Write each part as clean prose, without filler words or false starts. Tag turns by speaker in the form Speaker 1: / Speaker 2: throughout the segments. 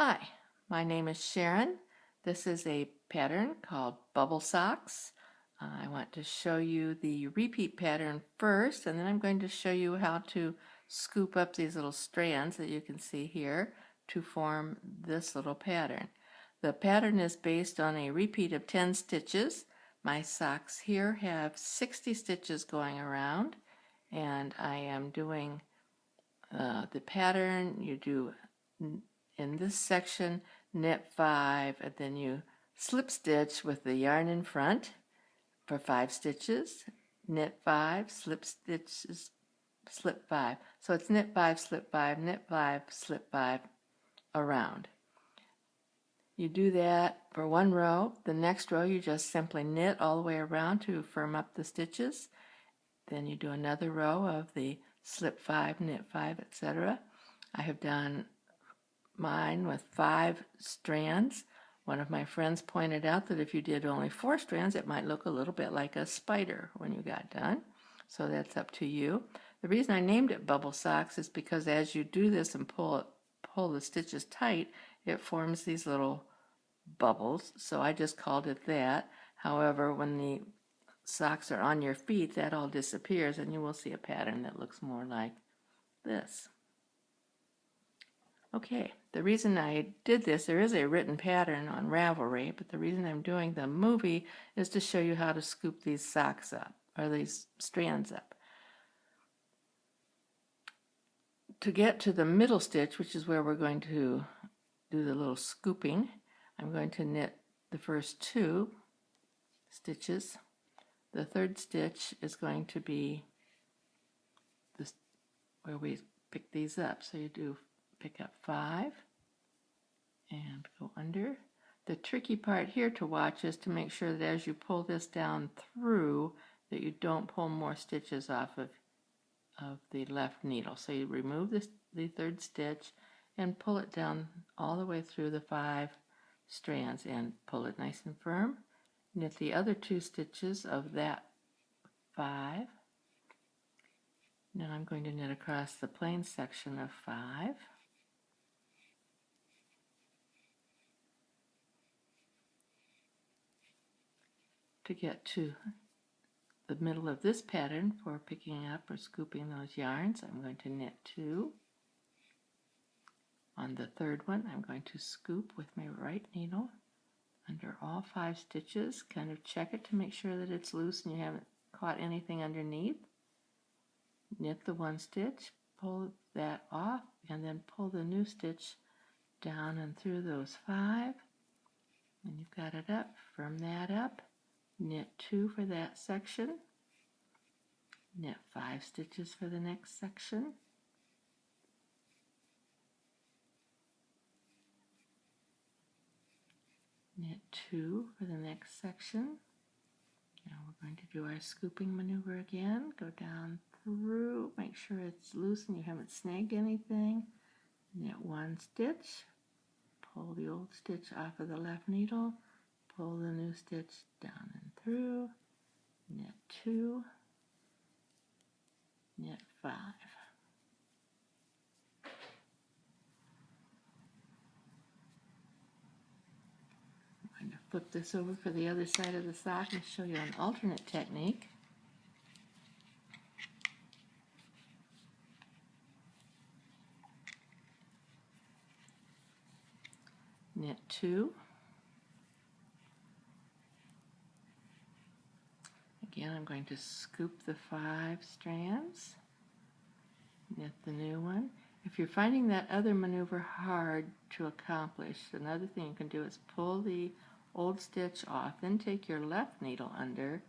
Speaker 1: Hi, my name is Sharon. This is a pattern called Bubble Socks. I want to show you the repeat pattern first, and then I'm going to show you how to scoop up these little strands that you can see here to form this little pattern. The pattern is based on a repeat of 10 stitches. My socks here have 60 stitches going around, and I am doing the pattern. You do in this section knit 5, and then you slip stitch with the yarn in front for 5 stitches, knit 5, slip stitches, slip 5. So it's knit 5, slip 5, knit 5, slip 5 around. You do that for one row. The next row you just simply knit all the way around to firm up the stitches. Then you do another row of the slip 5, knit 5, etc. I have done mine with 5 strands. One of my friends pointed out that if you did only 4 strands, it might look a little bit like a spider when you got done. So that's up to you. The reason I named it Bubble Socks is because as you do this and pull the stitches tight, it forms these little bubbles. So I just called it that. However, when the socks are on your feet, that all disappears and you will see a pattern that looks more like this. Okay, the reason I did this, there is a written pattern on Ravelry, but the reason I'm doing the movie is to show you how to scoop these socks up, or these strands up. To get to the middle stitch, which is where we're going to do the little scooping, I'm going to knit the first 2 stitches. The third stitch is going to be this, where we pick these up. So you do pick up 5 and go under. The tricky part here to watch is to make sure that as you pull this down through, that you don't pull more stitches off of the left needle. So you remove the third stitch and pull it down all the way through the 5 strands and pull it nice and firm. Knit the other 2 stitches of that 5. Now I'm going to knit across the plain section of 5. To get to the middle of this pattern for picking up or scooping those yarns, I'm going to knit 2. On the third one, I'm going to scoop with my right needle under all 5 stitches. Kind of check it to make sure that it's loose and you haven't caught anything underneath. Knit the 1 stitch, pull that off, and then pull the new stitch down and through those 5. And you've got it up. Firm that up. Knit 2 for that section. Knit 5 stitches for the next section. Knit 2 for the next section. Now we're going to do our scooping maneuver again. Go down through, make sure it's loose and you haven't snagged anything. Knit 1 stitch, pull the old stitch off of the left needle, pull the new stitch down and through, knit 2, knit 5. I'm going to flip this over for the other side of the sock and show you an alternate technique. Knit 2. Again, I'm going to scoop the 5 strands, knit the new one. If you're finding that other maneuver hard to accomplish, another thing you can do is pull the old stitch off, then take your left needle under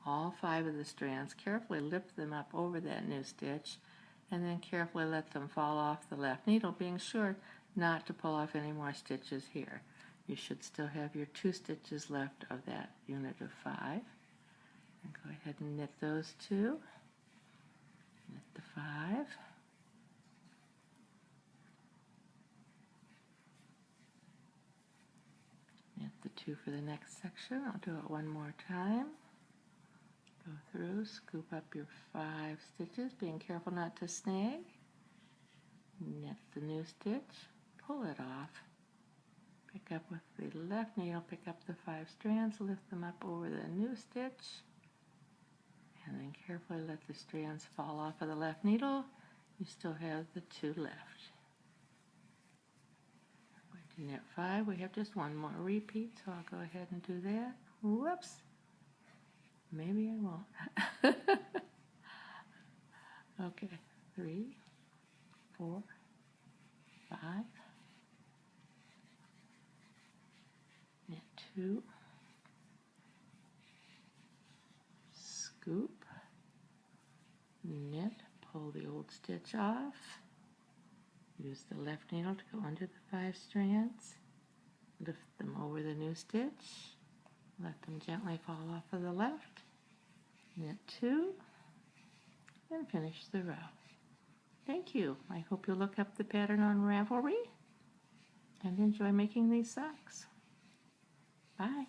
Speaker 1: all 5 of the strands, carefully lift them up over that new stitch, and then carefully let them fall off the left needle, being sure not to pull off any more stitches here. You should still have your 2 stitches left of that unit of 5. And go ahead and knit those 2. Knit the 5. Knit the 2 for the next section. I'll do it one more time. Go through, scoop up your 5 stitches, being careful not to snag. Knit the new stitch, pull it off, Pick up with the left needle, pick up the 5 strands, lift them up over the new stitch, and then carefully let the strands fall off of the left needle. You still have the 2 left. Going to knit 5, we have just one more repeat, so I'll go ahead and do that. Whoops! Maybe I won't. Okay, 3, 4, 5, knit 2, scoop, knit, pull the old stitch off, use the left needle to go under the 5 strands, lift them over the new stitch, let them gently fall off of the left, knit 2, and finish the row. Thank you. I hope you'll look up the pattern on Ravelry and enjoy making these socks. Bye.